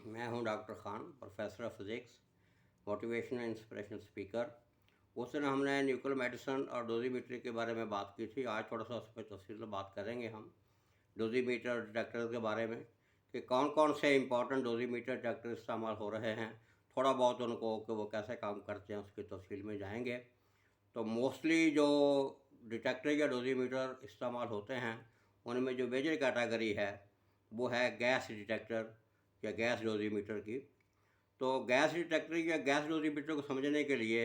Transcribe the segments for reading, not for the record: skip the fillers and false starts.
मैं हूं doctor Khan, professor of physics, motivational inspirational speaker. उस दिन हमने न्यूक्लियर मेडिसिन और डोजीमीटर के बारे में बात की थी। आज थोड़ा सा उस पर तफसील में बात करेंगे हम डोजीमीटर और डिटेक्टर के बारे में कि कौन कौन से इंपॉर्टेंट डोजीमीटर डिटेक्टर इस्तेमाल हो रहे हैं। थोड़ा बहुत उनको कि वो कैसे काम करते हैं उसकी तफसील में जाएंगे। तो मोस्टली जो डिटेक्टर या डोजीमीटर इस्तेमाल होते हैं उनमें जो मेजर कैटेगरी है वो है गैस डिटेक्टर या गैस डोजीमीटर की। तो गैस डिटेक्टर या गैस डोजीमीटर को समझने के लिए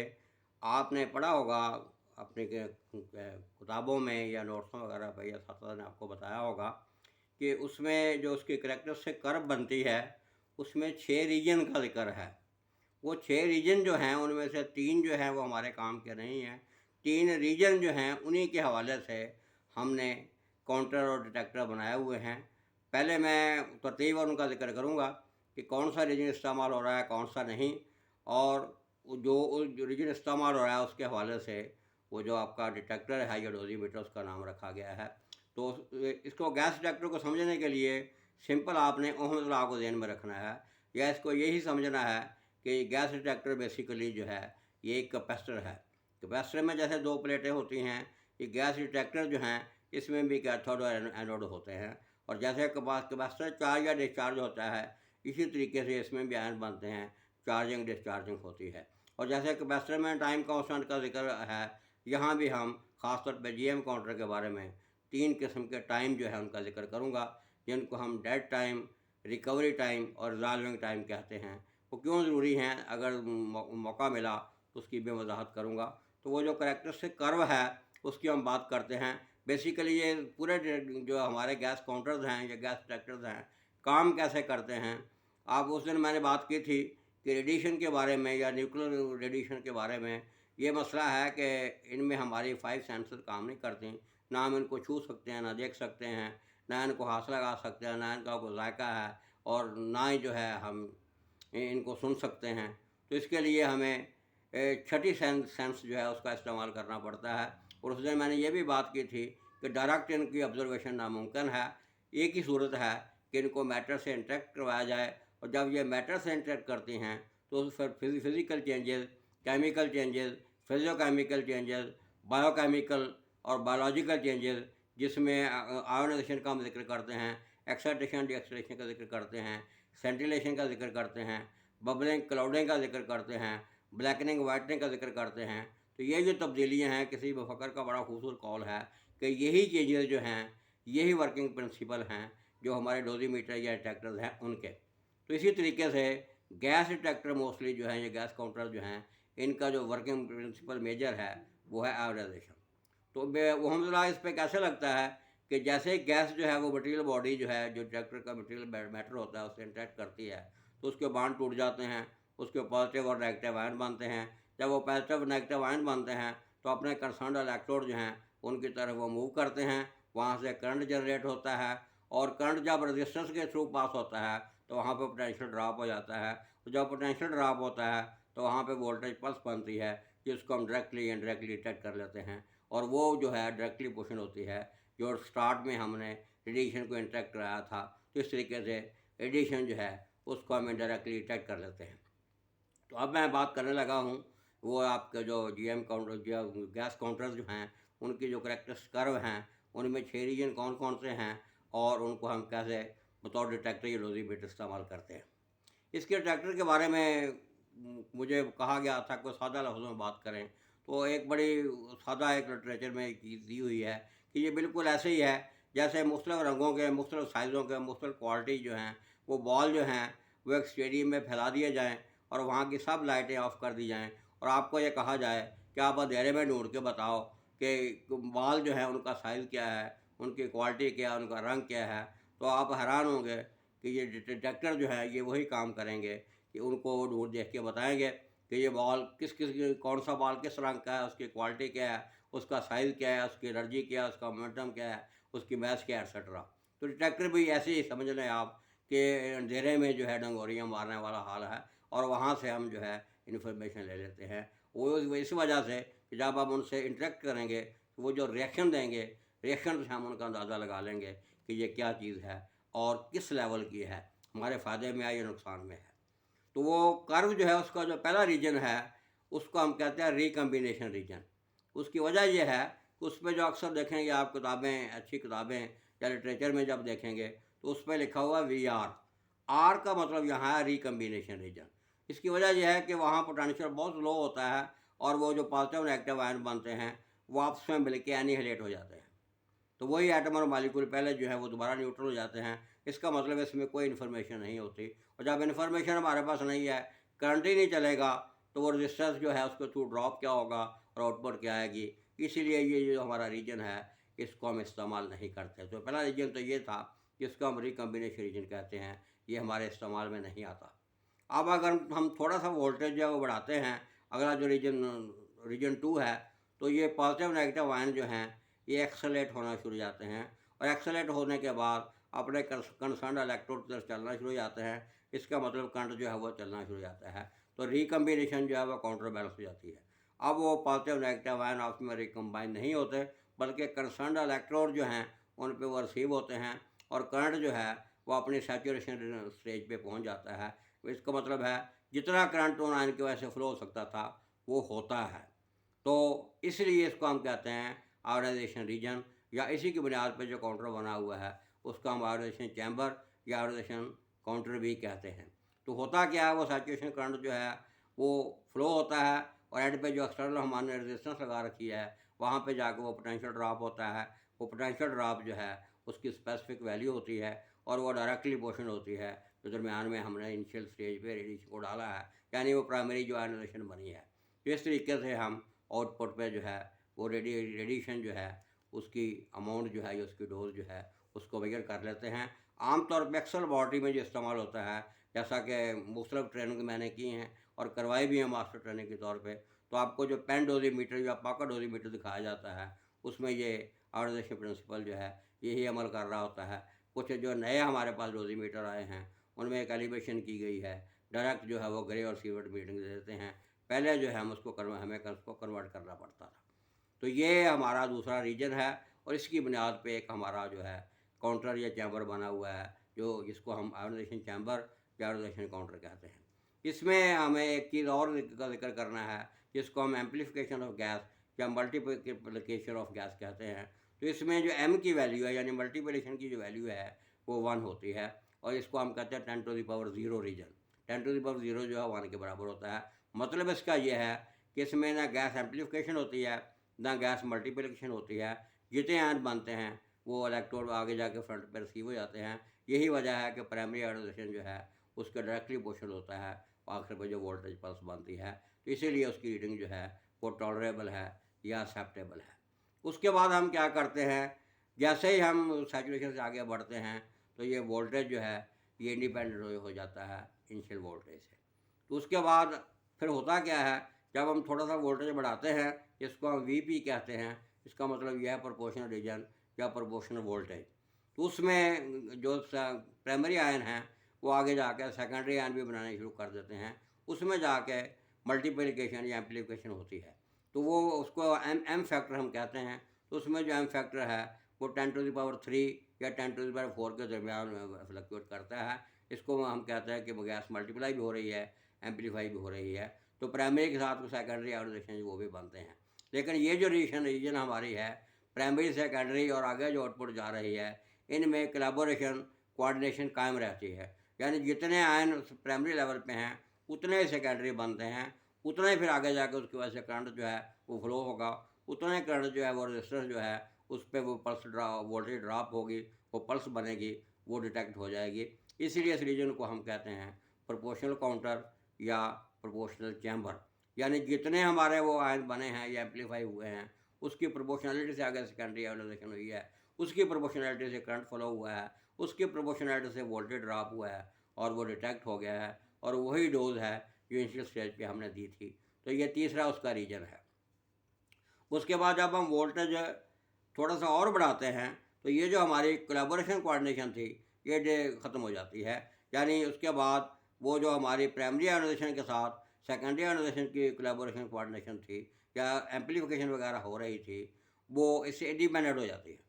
आपने पढ़ा होगा अपने किताबों में या नोट्सों वगैरह पर, या छात्रों ने आपको बताया होगा कि उसमें जो उसकी करेक्टरिस्टिक कर्व बनती है उसमें 6 रीजन का जिक्र है। वो 6 रीजन जो हैं उनमें से 3 जो हैं वो हमारे काम के नहीं हैं। 3 रीजन जो हैं उन्हीं के हवाले से हमने काउंटर और डिटेक्टर बनाए हुए हैं। पहले मैं तरतीब और उनका जिक्र करूँगा कि कौन सा रीजन इस्तेमाल हो रहा है, कौन सा नहीं, और जो रीजन इस्तेमाल हो रहा है उसके हवाले से वो जो आपका डिटेक्टर है या डोजीमीटर उसका नाम रखा गया है। तो इसको गैस डिटेक्टर को समझने के लिए सिंपल आपने ओहम्स लॉ को ध्यान में रखना है, या इसको यही समझना है कि गैस डिटेक्टर बेसिकली जो है ये एक कैपेसिटर है। कैपेसिटर में जैसे 2 प्लेटें होती हैं, ये गैस डिटेक्टर जो हैं इसमें भी कैथोड और एनोड होते हैं। और जैसे कैपेसिटर चार्ज या डिस्चार्ज होता है इसी तरीके से इसमें भी आयन बनते हैं, चार्जिंग डिस्चार्जिंग होती है। और जैसे कैपेसिटर में टाइम कांस्टेंट का जिक्र है, यहाँ भी हम ख़ासतौर पर जीएम काउंटर के बारे में 3 किस्म के टाइम जो है उनका जिक्र करूँगा, जिनको हम डेड टाइम, रिकवरी टाइम और रिजॉल्विंग टाइम कहते हैं। वो क्यों ज़रूरी हैं, अगर मौका मिला तो उसकी भी वजाहत करूँगा। तो वो जो करेक्टरिस्टिक कर्व है उसकी हम बात करते हैं। बेसिकली ये पूरे जो हमारे गैस काउंटर्स हैं या गैस डिटेक्टर्स हैं काम कैसे करते हैं। आप उस दिन मैंने बात की थी कि रेडिएशन के बारे में या न्यूक्लियर रेडिएशन के बारे में। ये मसला है कि इनमें हमारी 5 सेंसर काम नहीं करती। ना हम इनको छू सकते हैं, ना देख सकते हैं, ना इनको हाथ लगा सकते हैं, ना इनका कोई जायका है, और ना ही जो है हम इनको सुन सकते हैं। तो इसके लिए हमें छठी सेंस जो है उसका इस्तेमाल करना पड़ता है। और उस दिन मैंने ये भी बात की थी कि डायरेक्ट इनकी ऑब्जर्वेशन नामुमकिन है। एक ही सूरत है कि इनको मैटर से इंटरेक्ट करवाया जाए, और जब ये मैटर से इंटरेक्ट करती हैं तो फिर physical changes, chemical changes, physiochemical changes, biochemical और बायोलॉजिकल चेंजेस, जिसमें आयोनाइजेशन का हम जिक्र करते हैं, एक्साइटेशन डीएक्साइटेशन का जिक्र करते हैं, सेंटिलेशन का जिक्र करते हैं, बबलिंग क्लाउडिंग का जिक्र करते हैं, ब्लैकनिंग वाइटनिंग का जिक्र करते हैं। तो ये जो तब्दीलियाँ हैं, किसी मुफक्कर का बड़ा खूबसूरत कॉल है कि यही चेंजेस जो हैं यही वर्किंग प्रिंसिपल हैं जो हमारे डोजीमीटर या डिटेक्टर्स हैं उनके। तो इसी तरीके से गैस डिटेक्टर मोस्टली जो हैं, ये गैस काउंटर जो हैं, इनका जो वर्किंग प्रिंसिपल मेजर है वो है आयोनाइजेशन। तो अलहमदिल्ला इस पर कैसे लगता है कि जैसे गैस जो है वो मटेरियल बॉडी जो है, जो डिटेक्टर का मटेरियल मैटर होता है उससे इंटरेक्ट करती है तो उसके बांड टूट जाते हैं, उसके पॉजिटिव और नेगेटिव आयन बनते हैं। जब वो पॉजिटिव और नेगेटिव आयन बनते हैं तो अपने कंसर्न इलेक्ट्रोड जो हैं उनकी तरफ वो मूव करते हैं, वहाँ से करंट जनरेट होता है, और करंट जब रेजिस्टेंस के थ्रू पास होता है तो वहाँ पे पोटेंशियल ड्रॉप हो जाता है। तो जब पोटेंशियल ड्रॉप होता है तो वहाँ पे वोल्टेज पल्स बनती है, जिसको हम डायरेक्टली इनडायरेक्टली डिटेक्ट कर लेते हैं, और वो जो है डायरेक्टली पोषण होती है जो स्टार्ट में हमने रेडिएशन को इंटरेक्ट कराया था। तो इस तरीके से रेडिएशन जो है उसको हम इनडायरेक्टली डिटेक्ट कर लेते हैं। तो अब मैं बात करने लगा हूँ वो आपके जो जीएम काउंटर जो गैस काउंटर्स जो हैं उनकी जो करेक्टर्स कर्व हैं उनमें 6 रीजन कौन कौन से हैं, और उनको हम कैसे बतौर डिटेक्टर या डोजीमीटर इस्तेमाल करते हैं। इसके डिटेक्टर के बारे में मुझे कहा गया था कोई सादा लफ्ज़ों में बात करें, तो एक बड़ी सादा एक लिटरेचर में एक चीज़ दी हुई है कि ये बिल्कुल ऐसे ही है जैसे मुख्तलिफ़ रंगों के, मुख्तलिफ़ साइज़ों के, मुख्तलिफ़ क्वालिटी जो हैं वो बॉल जो हैं वो एक स्टेडियम में फैला दिए जाएँ और वहाँ की सब लाइटें ऑफ कर दी जाएँ, और आपको ये कहा जाए कि आप अंधेरे में ढूंढ के बताओ कि बॉल जो है उनका साइज़ क्या है, उनकी क्वालिटी क्या है, उनका रंग क्या है। तो आप हैरान होंगे कि ये डिटेक्टर जो है ये वही काम करेंगे कि उनको ढूंढ देख के बताएंगे कि ये बॉल कौन सा बॉल किस रंग का है, उसकी क्वालिटी क्या है, उसका साइज़ क्या है, उसकी एनर्जी क्या है, उसका मोमेंटम क्या है, उसकी मैथ क्या है, एक्सेट्रा। तो डिटेक्टर भी ऐसे ही समझ लें आप कि अंधेरे में जो है डंगोरियाँ मारने वाला हाल है, और वहाँ से हम जो है इन्फॉर्मेशन ले लेते हैं। वो इस वजह से कि जब आप उनसे इंटरेक्ट करेंगे तो वो जो रिएक्शन देंगे, रिएक्शन से हम उनका अंदाज़ा लगा लेंगे कि ये क्या चीज़ है और किस लेवल की है। हमारे फ़ायदे में है या नुकसान में है। तो वो कर्व जो है उसका जो पहला रीजन है उसको हम कहते हैं रिकम्बिनेशन रीजन। उसकी वजह ये है कि उसमें जो अक्सर देखेंगे आप किताबें, अच्छी किताबें या लिटरेचर में जब देखेंगे तो उस पर लिखा हुआ VR। आर का मतलब यहाँ है रिकम्बिनेशन रीजन। इसकी वजह यह है कि वहाँ पोटेंशियल बहुत लो होता है और वो जो पॉजिटिव नेगेटिव आयन बनते हैं वो आपस में मिलके एनिहिलेट हो जाते हैं। तो वही एटम और मॉलिक्यूल पहले जो है वो दोबारा न्यूट्रल हो जाते हैं। इसका मतलब इसमें कोई इन्फॉर्मेशन नहीं होती, और जब इन्फॉर्मेशन हमारे पास नहीं है, करंट ही नहीं चलेगा, तो वो रजिस्टेंस जो है उसके थ्रू ड्रॉप क्या होगा और आउटपुट क्या आएगी। इसीलिए ये जो हमारा रीजन है इसको हम इस्तेमाल नहीं करते। तो पहला रीजन तो ये था जिसको हम रिकम्बिनेशन रीजन कहते हैं, ये हमारे इस्तेमाल में नहीं आता। अब अगर हम थोड़ा सा वोल्टेज जो है वो बढ़ाते हैं, अगला जो रीजन 2 है, तो ये पॉजिटिव नेगेटिव आयन जो हैं ये एक्सेलेट होना शुरू हो जाते हैं, और एक्सेलेट होने के बाद अपने कंसर्न इलेक्ट्रोड की तरफ चलना शुरू हो जाते हैं। इसका मतलब करंट जो है वो चलना शुरू हो जाता है। तो रिकम्बिनेशन जो है वो काउंटर बैलेंस हो जाती है। अब वो पॉजिटिव नेगेटिव आयन आपस में रिकम्बाइन नहीं होते, बल्कि कंसर्न इलेक्ट्रोड जो हैं उन पे वो रिसीव होते हैं, और करंट जो है वो अपनी सैचुरेशन स्टेज पे पहुंच जाता है। इसका मतलब है जितना करंट उन आयन की वजह से फ्लो हो सकता था वो होता है। तो इसलिए इसको हम कहते हैं आयोनाइजेशन रीजन, या इसी की बुनियाद पर जो काउंटर बना हुआ है उसका हम आयोनाइजेशन चैम्बर या आयोनाइजेशन काउंटर भी कहते हैं। तो होता क्या है, वो सैचुरेशन करंट जो है वो फ्लो होता है, और एंड पे जो एक्सटर्नल हमने रेजिस्टेंस लगा रखी है वहाँ पे जाकर वो पोटेंशियल ड्रॉप होता है। वो पोटेंशियल ड्रॉप जो है उसकी स्पेसिफिक वैल्यू होती है, और वो डायरेक्टली पोर्शन होती है जो दरमियान में हमने इनिशियल स्टेज पे रेडिएशन को डाला है, यानी वो प्राइमरी जो आयोनाइजेशन बनी है। तो इस तरीके से हम आउटपुट पे जो है वो रेडिएशन जो है उसकी अमाउंट जो है या उसकी डोज जो है उसको मेजर कर लेते हैं। आमतौर पर एक्सेल लैबोरेटरी में जो इस्तेमाल होता है, जैसा कि मुख्तलिफ ट्रेनिंग मैंने की हैं और करवाई भी हैं मास्टर ट्रेनिंग के तौर पे, तो आपको जो पेन डोजीमीटर या पॉकेट डोजीमीटर दिखाया जाता है उसमें ये आयोनाइजेशन प्रिंसिपल जो है यही अमल कर रहा होता है। कुछ जो नए हमारे पास डोजीमीटर आए हैं उनमें एक एलिवेशन की गई है, डायरेक्ट जो है वो ग्रे और सिल्वर मीटिंग दे देते हैं। पहले जो है हम हमें उसको कन्वर्ट करना पड़ता था। तो ये हमारा दूसरा रीजन है, और इसकी बुनियाद पे एक हमारा जो है काउंटर या चैम्बर बना हुआ है जो जिसको हम आयोनाइजेशन चैम्बर या आयोनाइजेशन काउंटर कहते हैं। इसमें हमें एक चीज़ और का जिक्र करना है जिसको हम एम्पलीफिकेशन ऑफ गैस या मल्टीप्लिकेशन ऑफ गैस कहते हैं। तो इसमें जो m की वैल्यू है यानी मल्टीप्लिकेशन की जो वैल्यू है वो 1 होती है, और इसको हम कहते हैं 10⁻0 रीजन। 10⁻0 जो है 1 के बराबर होता है। मतलब इसका ये है कि इसमें ना गैस एम्पलीफिकेशन होती है ना गैस मल्टीप्लिकेशन होती है। जितने आयन बनते हैं वो इलेक्ट्रोड आगे जाके फ्रंट पर रिसीव हो जाते हैं। यही वजह है कि प्राइमरी आयोनाइजेशन जो है उसका डायरेक्टली पोर्शन होता है, आखिर पर जो वोल्टेज पल्स बनती है, तो इसीलिए उसकी रीडिंग जो है वो टॉलरेबल है या एक्सेप्टेबल है। उसके बाद हम क्या करते हैं, जैसे ही हम सैचुरेशन से आगे बढ़ते हैं तो ये वोल्टेज जो है ये इंडिपेंडेंट हो जाता है इनिशियल वोल्टेज से। तो उसके बाद फिर होता क्या है, जब हम थोड़ा सा वोल्टेज बढ़ाते हैं इसको हम VP कहते हैं। इसका मतलब यह है प्रोपोर्शनल रीजन या प्रोपोर्शनल वोल्टेज। तो उसमें जो प्राइमरी आयन हैं वो आगे जाकर सेकेंडरी आयन भी बनाने शुरू कर देते हैं। उसमें जाके मल्टीप्लिकेशन या एम्पलीफिकेशन होती है, तो वो उसको एम फैक्टर हम कहते हैं। तो उसमें जो एम फैक्टर है वो 10⁻3 या 10⁻4 के दरमियान फ्लक्चुएट करता है। इसको हम कहते हैं कि गैस मल्टीप्लाई भी हो रही है, एम्पलीफाई भी हो रही है। तो प्राइमरी के साथ सेकेंडरी आयोनाइजेशन वो भी बनते हैं। लेकिन ये जो रीजन हमारी है प्राइमरी सेकेंडरी और आगे जो आउटपुट जा रही है, इनमें कोलैबोरेशन कोऑर्डिनेशन कायम रहती है। यानी जितने आयन प्राइमरी लेवल पे हैं उतने ही सेकेंडरी बनते हैं, उतना ही फिर आगे जाकर उसकी वजह से करंट जो है वो फ्लो होगा, उतना ही करंट जो है वो रजिस्टर जो है उस पर वो पल्स वोल्टेज ड्रॉप होगी, वो पल्स बनेगी, वो डिटेक्ट हो जाएगी। इसीलिए इस रीजन को हम कहते हैं प्रोपोर्शनल काउंटर या प्रोपोर्शनल चैम्बर। यानी जितने हमारे वो आयन बने हैं या एम्पलीफाई हुए हैं उसकी प्रोपोर्शनलिटी से आगे सेकेंडरी आयोनाइजेशन हुई है, उसकी प्रोपोर्शनलिटी से करंट फ्लो हुआ है, उसकी प्रोपोर्शनलिटी से वोल्टेज ड्रॉप हुआ है और वो डिटेक्ट हो गया है, और वही डोज है जो इनिशियल स्टेज पे हमने दी थी। तो ये तीसरा उसका रीजन है। उसके बाद जब हम वोल्टेज थोड़ा सा और बढ़ाते हैं तो ये जो हमारी कोलैबोरेशन कोऑर्डिनेशन थी ये ख़त्म हो जाती है। यानी उसके बाद वो जो हमारी प्राइमरी आयोनाइजेशन के साथ सेकेंडरी आयोनाइजेशन की कोलैबोरेशन कोऑर्डिनेशन थी या एम्पलीफिकेशन वगैरह हो रही थी वो इससे इंडिपेंडेंट हो जाती है।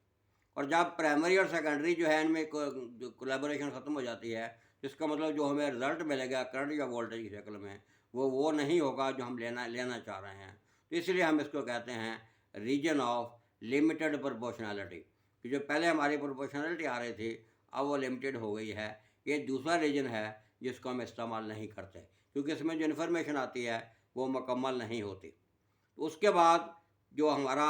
और जब प्राइमरी और सेकेंडरी जो है इनमें कोलैबोरेशन ख़त्म हो जाती है इसका मतलब जो हमें रिज़ल्ट मिलेगा करंट या वोल्टेज की शक्ल में वो नहीं होगा जो हम लेना चाह रहे हैं। तो इसलिए हम इसको कहते हैं रीजन ऑफ लिमिटेड प्रोपोर्शनैलिटी, कि जो पहले हमारी प्रोपोर्शनैलिटी आ रही थी अब वो लिमिटेड हो गई है। ये दूसरा रीजन है जिसको हम इस्तेमाल नहीं करते, क्योंकि इसमें जो इन्फॉर्मेशन आती है वो मुकम्मल नहीं होती। तो उसके बाद जो हमारा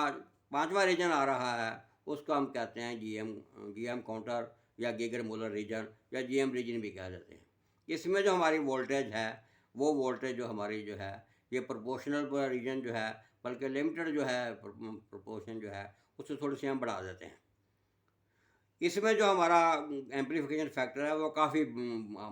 पांचवा रीजन आ रहा है उसको हम कहते हैं जीएम काउंटर या गीगर मूलर रीजन या जीएम रीजन भी कह देते हैं। इसमें जो हमारी वोल्टेज है वो वोल्टेज जो हमारी जो है ये प्रोपोर्शनल रीजन जो है, बल्कि लिमिटेड जो है प्रोपोर्शन जो है उससे थोड़ी सी हम बढ़ा देते हैं। इसमें जो हमारा एम्पलीफिकेशन फैक्टर है वो काफ़ी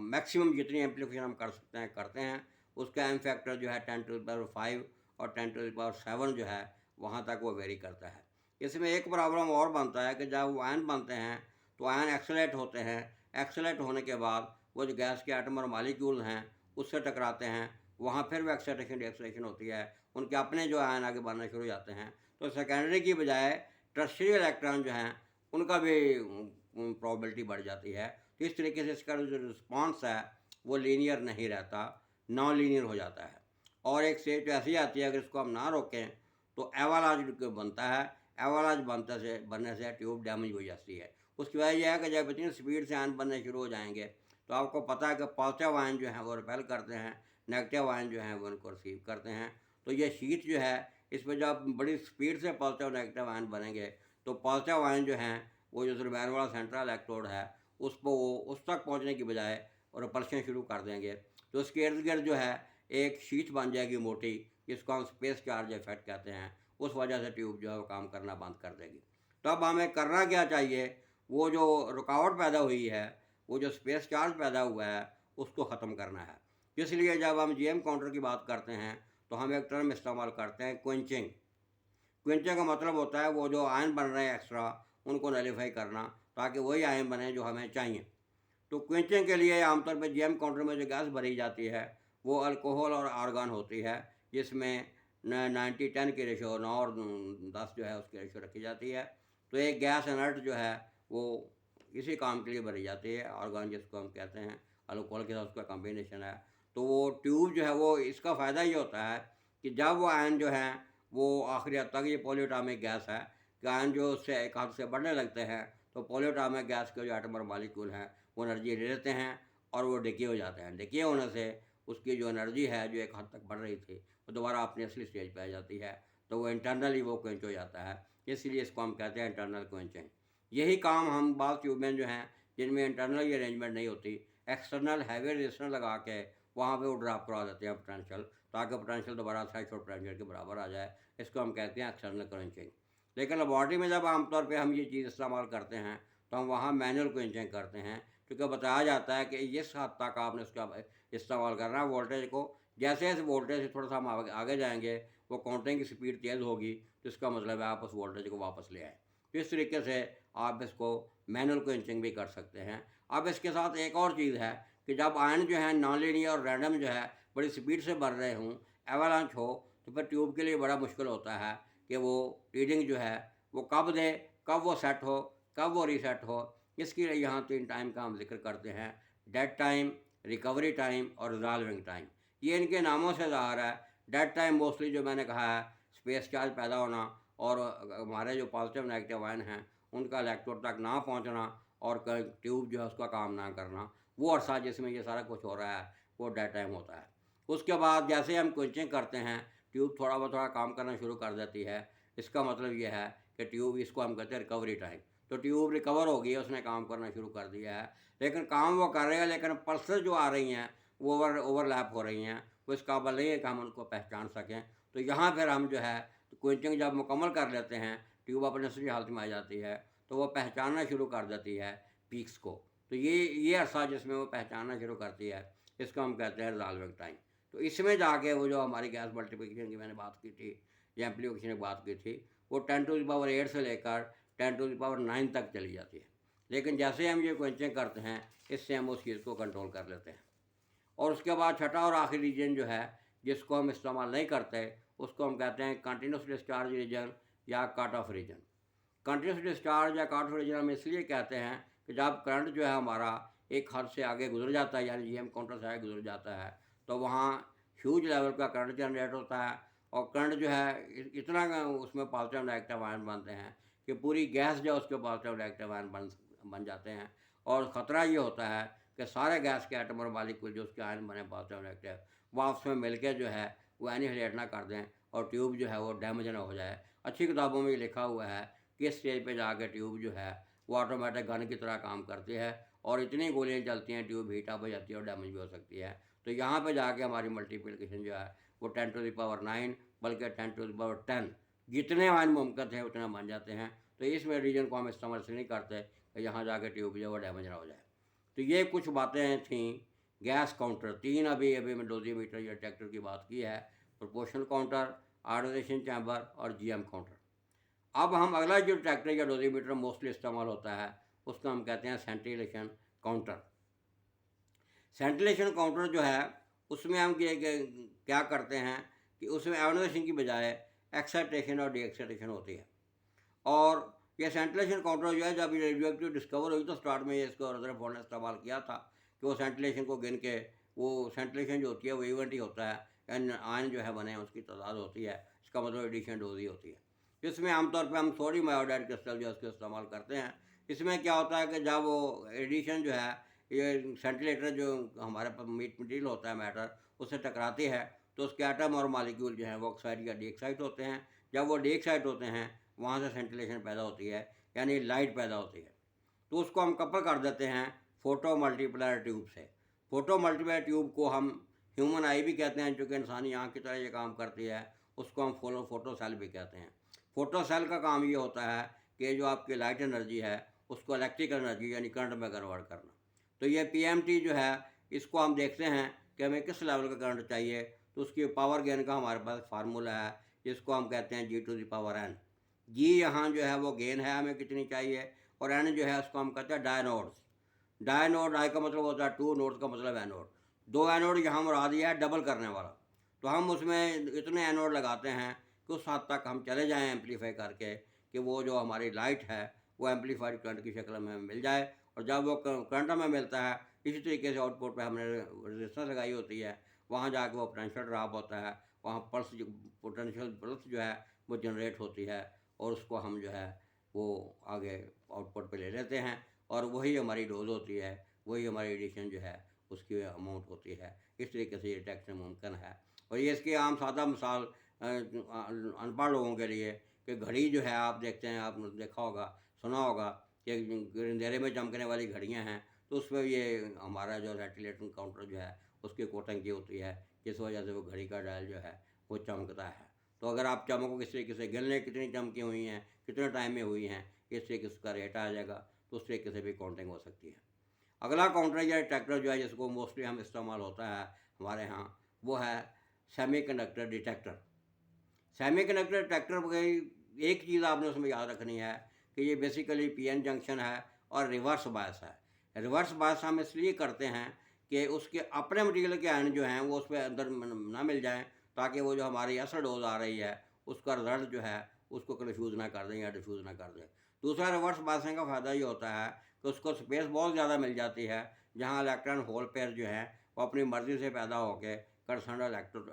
मैक्सिमम जितनी एम्पलीफिकेशन हम कर सकते हैं करते हैं। उसका एम फैक्टर जो है 10⁵ और 10⁷ जो है वहाँ तक वो वेरी करता है। इसमें एक प्रॉब्लम और बनता है कि जब आयन बनते हैं तो आयन एक्सेलेरेट होते हैं। एक्सेलेरेट होने के बाद वो जो गैस के एटम और मॉलिक्यूल हैं उससे टकराते हैं, वहाँ फिर वो एक्साइटेशन डिएक्साइटेशन होती है, उनके अपने जो आयन आगे बढ़ना शुरू हो जाते हैं। तो सेकेंडरी की बजाय टर्शियरी इलेक्ट्रॉन जो हैं उनका भी प्रोबेबिलिटी बढ़ जाती है। तो इस तरीके से इसका जो रिस्पॉन्स है वो लीनियर नहीं रहता, नॉन लीनियर हो जाता है। और एक स्टेज तो ऐसी आती है अगर इसको हम ना रोकें तो एवालांच बनता है। एवालांच बनने से ट्यूब डैमेज हो जाती है। उसकी वजह यह है कि जब इतनी स्पीड से आयन बनने शुरू हो जाएंगे तो आपको पता है कि पॉजिटिव आयन जो है वो रिपेल करते हैं, नेगेटिव आयन जो है वो उनको रिसीव करते हैं। तो ये शीट जो है इसमें जब बड़ी स्पीड से पॉजिटिव नेगेटिव आयन बनेंगे तो पॉजिटिव आयन जो हैं वो जो रिपेल वाला सेंट्रल इलेक्ट्रोड है उसको वो उस तक पहुंचने की बजाय और रिपल्शन शुरू कर देंगे। तो उसके इर्द गिर्द जो है एक शीट बन जाएगी मोटी, जिसको हम स्पेस चार्ज इफेक्ट कहते हैं। उस वजह से ट्यूब जो है वो काम करना बंद कर देगी। तो अब हमें करना क्या चाहिए, वो जो रुकावट पैदा हुई है, वो जो स्पेस चार्ज पैदा हुआ है उसको ख़त्म करना है। इसलिए जब हम जीएम काउंटर की बात करते हैं तो हम एक टर्म इस्तेमाल करते हैं क्विंचिंग। क्विंचिंग का मतलब होता है वो जो आयन बन रहे हैं एक्स्ट्रा उनको नलीफाई करना ताकि वही आयन बने जो हमें चाहिए। तो क्विंचिंग के लिए आमतौर पर जीएम काउंटर में जो गैस भरी जाती है वो अल्कोहल और आर्गन होती है, जिसमें 90-10 की रेशो 9 और 10 जो है उसकी रेशो रखी जाती है। तो एक गैस इनर्ट जो है वो इसी काम के लिए भरी जाती है। आर्गन जिसको हम कहते हैं, अल्कोहल के साथ उसका कॉम्बिनेशन है। तो वो ट्यूब जो है वो इसका फ़ायदा ये होता है कि जब वो आयन जो है वो आखिरी हद तक, ये पॉलीएटॉमिक गैस है कि आयन जो उससे एक हद से बढ़ने लगते हैं तो पॉलीएटॉमिक गैस के जो एटम और मॉलिक्यूल हैं वो एनर्जी ले लेते हैं और वो डिके हो जाते हैं। डिके होने से उसकी जो एनर्जी है जो एक हद तक बढ़ रही थी वो दोबारा अपनी असली स्टेज पे आ जाती है। तो वो इंटरनली वो क्वेंच हो जाता है। इसलिए इसको हम कहते हैं इंटरनल क्वेंचिंग। यही काम हम बाल ट्यूब में जो हैं जिनमें इंटरनल ये अरेंजमेंट नहीं होती, एक्सटर्नल हैवी रेजिस्टेंस लगा के वहाँ पे वो ड्रॉप करवा देते हैं पोटेंशियल, ताकि पोटेंशियल दोबारा थ्रेशोल्ड पोटेंशियल के बराबर आ जाए। इसको हम कहते हैं एक्सटर्नल क्वेंचिंग। लेकिन लेबॉरेटरी में जब आमतौर पर हम ये चीज़ इस्तेमाल करते हैं तो हम वहाँ मैनुअल क्वेंचिंग करते हैं, क्योंकि बताया जाता है कि इस हद तक आपने उसका इस्तेमाल करना है वोल्टेज को। जैसे जैसे वोल्टेज से थोड़ा सा हम आगे जाएंगे वो काउंटिंग की स्पीड तेज़ होगी, तो इसका मतलब है आप उस वोल्टेज को वापस ले आए। तो इस तरीके से आप इसको मैनुअल क्वेंचिंग भी कर सकते हैं। अब इसके साथ एक और चीज़ है कि जब आयन जो है नॉन लीनियर और रैंडम जो है बड़ी स्पीड से बढ़ रहे हों, एवलांच हो, तो फिर ट्यूब के लिए बड़ा मुश्किल होता है कि वो रीडिंग जो है वो कब दे, कब वो सेट हो, कब वो रीसेट हो। इसके लिए यहाँ 3 टाइम का हम जिक्र करते हैं: डेड टाइम, रिकवरी टाइम और रिजॉल्विंग टाइम। ये इनके नामों से ज़ाहिर है। डेड टाइम मोस्टली जो मैंने कहा है स्पेस चार्ज पैदा होना और हमारे जो पॉजिटिव नेगेटिव आयन हैं उनका इलेक्ट्रोड तक ना पहुंचना और ट्यूब जो है उसका काम ना करना, वो अरसा जिसमें ये सारा कुछ हो रहा है वो डेड टाइम होता है। उसके बाद जैसे हम क्विंचिंग करते हैं ट्यूब थोड़ा काम करना शुरू कर देती है। इसका मतलब ये है कि ट्यूब, इसको हम कहते हैं रिकवरी टाइम। तो ट्यूब रिकवर हो गई है, उसने काम करना शुरू कर दिया है। लेकिन काम वो कर रहे हैं, लेकिन पल्सेस जो आ रही हैं वो ओवरलैप हो रही हैं, वो इस काबिल नहीं है कि हम उनको पहचान सकें। तो यहाँ फिर हम जो है क्विंचिंग जब मुकम्मल कर लेते हैं, ट्यूब अपने असली हालत में आ जाती है, तो वो पहचानना शुरू कर देती है पीक्स को। तो ये अरसा जिसमें वो पहचानना शुरू करती है इसको हम कहते हैं रिजॉल्विंग टाइम। तो इसमें जाके वो जो हमारी गैस मल्टीप्लिकेशन की मैंने बात की थी या एम्प्लीफिकेशन की बात की थी, वो 10⁸ से लेकर 10⁹ तक चली जाती है। लेकिन जैसे हम ये क्वेंचिंग करते हैं इससे हम उस चीज़ को कंट्रोल कर लेते हैं। और उसके बाद छठा और आखिरी रीजन जो है जिसको हम इस्तेमाल नहीं करते उसको हम कहते हैं कंटिन्यूस डिस्चार्ज रीजन या cut off region. Continuous discharge या कट ऑफ रीजन हम इसलिए कहते हैं कि जब करंट जो है हमारा एक हद से आगे गुजर जाता है, यानी जीएम काउंटर से आगे गुजर जाता है, तो वहाँ ह्यूज लेवल का करंट जनरेट होता है। और करंट जो है इतना उसमें पॉजिटिव नेगेटिव आयन बनते हैं कि पूरी गैस जो है उसके पॉजिटिव नेगेटिव आयन बन जाते हैं। और ख़तरा ये होता है कि सारे गैस के एटम और मॉलिक्यूल जो उसके आयन बने पॉजिटिव नेगेटिव, वो आपस में मिलकर जो है वो एनिहिलेट ना कर दें और ट्यूब जो है वो डैमेज ना हो जाए। अच्छी किताबों में ये लिखा हुआ है कि इस स्टेज पे जाकर ट्यूब जो है वो ऑटोमेटिक गन की तरह काम करती है और इतनी गोलियाँ चलती हैं, ट्यूब हीट अप हो जाती है और डैमेज भी हो सकती है। तो यहाँ पे जाके हमारी मल्टीप्लिकेशन जो है वो 10⁻⁹ बल्कि 10⁻10 जितने आयन मुमकिन है उतने बन जाते हैं। तो इसमें रीजन को हम इस्तेमाल इसलिए नहीं करते कि यहाँ जाके ट्यूब जो है वो डैमेज ना हो जाए। तो ये कुछ बातें थी गैस काउंटर। तीन अभी मैं डोजीमीटर या डिटेक्टर की बात की है, प्रोपोर्शनल काउंटर, आयोनाइजेशन चैम्बर और जीएम काउंटर। अब हम अगला जो डिटेक्टर या डोजीमीटर मोस्टली इस्तेमाल होता है उसको हम कहते हैं सेंटिलेशन काउंटर। सेंटिलेशन काउंटर जो है उसमें हम क्या करते हैं कि उसमें आयोनाइजेशन की बजाय एक्साइटेशन और डीएक्साइटेशन होती है। और ये सेंटिलेशन काउंटर जो है, जब रेडियो एक्टिव डिस्कवर हुई तो स्टार्ट में इसको रदरफोर्ड ने इस्तेमाल किया था कि वो सेंटिलेशन को गिन के, वो सेंटिलेशन जो होती है वो इवेंट ही होता है, यानी आयन जो है बने उसकी तादाद होती है, इसका मतलब एडिशन डोज ही होती है। इसमें आमतौर पर हम सोडियम आयोडाइड क्रिस्टल जो है उसको इस्तेमाल करते हैं। इसमें क्या होता है कि जब वो एडिशन जो है ये सेंटिलेटर जो हमारे पास मटीरियल होता है मैटर, उससे टकराती है तो उसके एटम और मॉलिक्यूल जो है वो ऑक्साइड या डीऑक्साइड होते हैं। जब वो डीऑक्साइड होते हैं वहाँ से सेंटिलेशन पैदा होती है, यानी लाइट पैदा होती है। तो उसको हम कपल कर देते हैं फोटो मल्टीप्लायर ट्यूब से। फोटो मल्टीप्लायर ट्यूब को हम ह्यूमन आई भी कहते हैं, जो कि इंसानी आँख की तरह ये काम करती है, उसको हम फोटो सेल भी कहते हैं। फोटो सेल का काम ये होता है कि जो आपकी लाइट एनर्जी है उसको इलेक्ट्रिकल एनर्जी यानी करंट में कन्वर्ट करना। तो ये पीएमटी जो है इसको हम देखते हैं कि हमें किस लेवल का करंट चाहिए, तो उसकी पावर गेन का हमारे पास फार्मूला है जिसको हम कहते हैं G⁻n। जी यहाँ जो है वो गेन है हमें कितनी चाहिए, और एन जो है उसको हम कहते हैं डायनोड्स। डायनोड, डाई का मतलब होता है टू, नोड का मतलब एनोड। दो एनोड यहाँ मरा दिया है डबल करने वाला, तो हम उसमें इतने एनोड लगाते हैं कि उस हद तक हम चले जाएँ एम्पलीफाई करके कि वो जो हमारी लाइट है वो एम्पलीफाइड करंट की शक्ल में मिल जाए। और जब वो करंट में मिलता है, इसी तरीके से आउटपुट पे हमने रेजिस्टेंस लगाई होती है, वहाँ जाके वो पोटेंशियल ड्रॉप होता है, वहाँ पल्स पोटेंशियल पल्स जो है वो जनरेट होती है और उसको हम जो है वो आगे आउटपुट पे ले लेते हैं और वही हमारी डोज होती है, वही हमारी एडिशन जो है उसकी अमाउंट होती है। इस तरीके से ये डिटेक्शन मुमकिन है। और ये इसकी आम सादा मिसाल अनपढ़ लोगों के लिए कि घड़ी जो है आप देखते हैं, आपने देखा होगा, सुना होगा कि अंधेरे में चमकने वाली घड़ियाँ हैं, तो उसमें ये हमारा जो सेंटिलेशन काउंटर जो है उसकी कोटिंग की होती है, जिस वजह से वो घड़ी का डायल जो है वो चमकता है। तो अगर आप चमको किस तरीके से गिन लें कितनी चमकी हुई हैं, कितने टाइम में हुई हैं, इस तरीके से उसका रेट आ जाएगा, तो उस तरीके से भी काउंटिंग हो सकती है। अगला काउंटर या डिटेक्टर जो है जिसको मोस्टली हम इस्तेमाल होता है हमारे यहाँ, वो है सेमीकंडक्टर डिटेक्टर। सेमीकंडक्टर डिटेक्टर की एक चीज़ आपने उसमें याद रखनी है कि ये बेसिकली पीएन जंक्शन है और रिवर्स बायस है। रिवर्स बायस हम इसलिए करते हैं कि उसके अपने मटीरियल के आयन जो हैं वो उस पर अंदर ना मिल जाएं, ताकि वो जो हमारी असर डोज आ रही है उसका रिजल्ट जो है उसको कन्फ्यूज़ ना कर दें या डिफ्यूज़ ना कर दें। दूसरा रिवर्स बायसिंग का फ़ायदा ये होता है कि उसको स्पेस बहुत ज़्यादा मिल जाती है, जहाँ इलेक्ट्रॉन होल पेयर जो है वो अपनी मर्ज़ी से पैदा होकर कंसर्न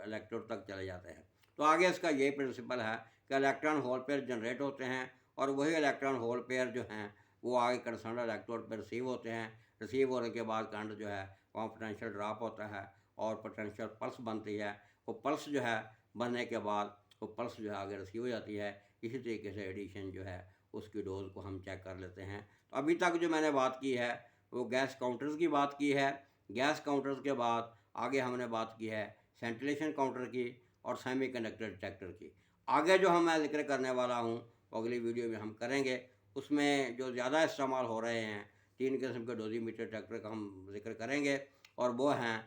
इलेक्ट्रोड तक चले जाते हैं। तो आगे इसका ये प्रिंसिपल है कि इलेक्ट्रॉन होल पेयर जनरेट होते हैं और वही इलेक्ट्रॉन होल पेयर जो हैं वो आगे कंसर्न इलेक्ट्रोड पर रिसीव होते हैं। रिसीव होने के बाद करंट जो है वहाँ पोटेंशियल ड्रॉप होता है और पोटेंशियल पल्स बनती है। वो पल्स जो है बनने के बाद वो पल्स जो है आगे रिसीव हो जाती है। इसी तरीके से एडिशन जो है उसकी डोज को हम चेक कर लेते हैं। तो अभी तक जो मैंने बात की है वो गैस काउंटर्स की बात की है। गैस काउंटर्स के बाद आगे हमने बात की है सेंटिलेशन काउंटर की और सेमीकंडक्टर डिटेक्टर की। आगे जो मैं जिक्र करने वाला हूँ अगली वीडियो में हम करेंगे, उसमें जो ज़्यादा इस्तेमाल हो रहे हैं 3 किस्म के डोजीमीटर डिटेक्टर का हम जिक्र करेंगे, और वो हैं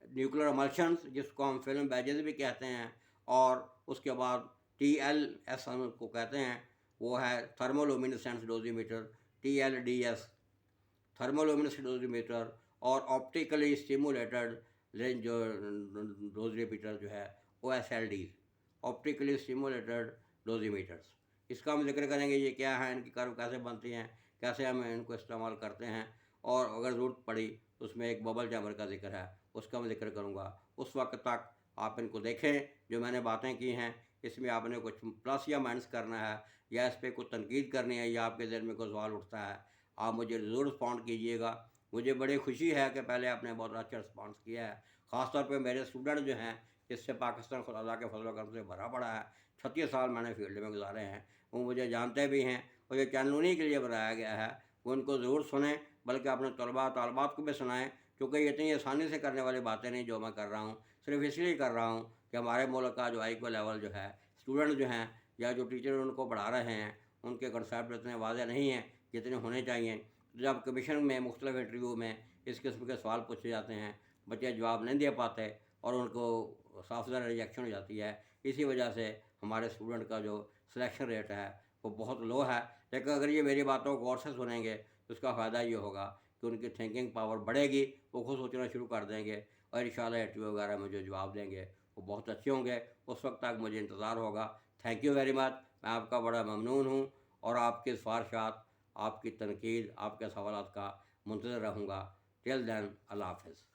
न्यूक्लियर एमल्शंस जिसको हम फिल्म बैजेस भी कहते हैं, और उसके बाद TLS हम उसको कहते हैं, वो है थर्मोलुमिनेसेंस डोजीमीटर, TLDS थर्मोलुमिनेसेंस डोजीमीटर, और ऑप्टिकली स्टिमुलेटेड रेंज जो डोजीमीटर जो है OSLD ऑप्टिकली स्टिमुलेटेड डोजीमीटर्स। इसका हम जिक्र करेंगे ये क्या है, इनकी कर्व कैसे बनती हैं, कैसे हम इनको इस्तेमाल करते हैं, और अगर ज़रूरत पड़ी तो उसमें एक बबल चैम्बर का जिक्र है, उसका मैं जिक्र करूँगा। उस वक्त तक आप इनको देखें, जो मैंने बातें की हैं इसमें आपने कुछ प्लस या माइनस करना है या इस पर कुछ तनकीद करनी है या आपके दिल में कोई सवाल उठता है, आप मुझे ज़रूर रिस्पॉन्ड कीजिएगा। मुझे बड़ी खुशी है कि पहले आपने बहुत अच्छा रिस्पॉन्स किया है। ख़ासतौर पे मेरे स्टूडेंट जो हैं, इससे पाकिस्तान खुद अल्लाह के फजल व करम से भरा पड़ा है। 36 साल मैंने फील्ड में गुजारे हैं, वो मुझे जानते भी हैं और ये चैनल उन्हीं के लिए बनाया गया है। वो उनको ज़रूर सुनें, बल्कि अपने तलबा तालबात को भी सुनाएँ, क्योंकि ये इतनी आसानी से करने वाली बातें नहीं जो मैं कर रहा हूँ। सिर्फ़ इसलिए कर रहा हूँ कि हमारे मुल्क का जो IQ लेवल जो है, स्टूडेंट जो हैं या जो टीचर उनको पढ़ा रहे हैं, उनके कंसेप्ट इतने वाज़ेह नहीं हैं जितने होने चाहिए। जब कमीशन में मुख्तलिफ इंटरव्यू में इस किस्म के सवाल पूछे जाते हैं, बच्चे जवाब नहीं दे पाते और उनको साफ ज़रा रिजेक्शन हो जाती है। इसी वजह से हमारे स्टूडेंट का जो सिलेक्शन रेट है वो बहुत लो है। लेकिन अगर ये मेरी बातों को गौर से सुनेंगे तो उसका फ़ायदा ये होगा कि उनकी थिंकिंग पावर बढ़ेगी, वो खुद सोचना शुरू कर देंगे और इंशाल्लाह इंटरव्यू वगैरह में जो जवाब देंगे वो बहुत अच्छे होंगे। उस वक्त तक मुझे इंतज़ार होगा। Thank you very much. मैं आपका बड़ा ममनून हूँ और आपकी सिफारिशात, आपकी तनकीद, आपके सवालात का मुंतज़िर रहूँगा। टिल देन अल्लाह हाफ़िज़।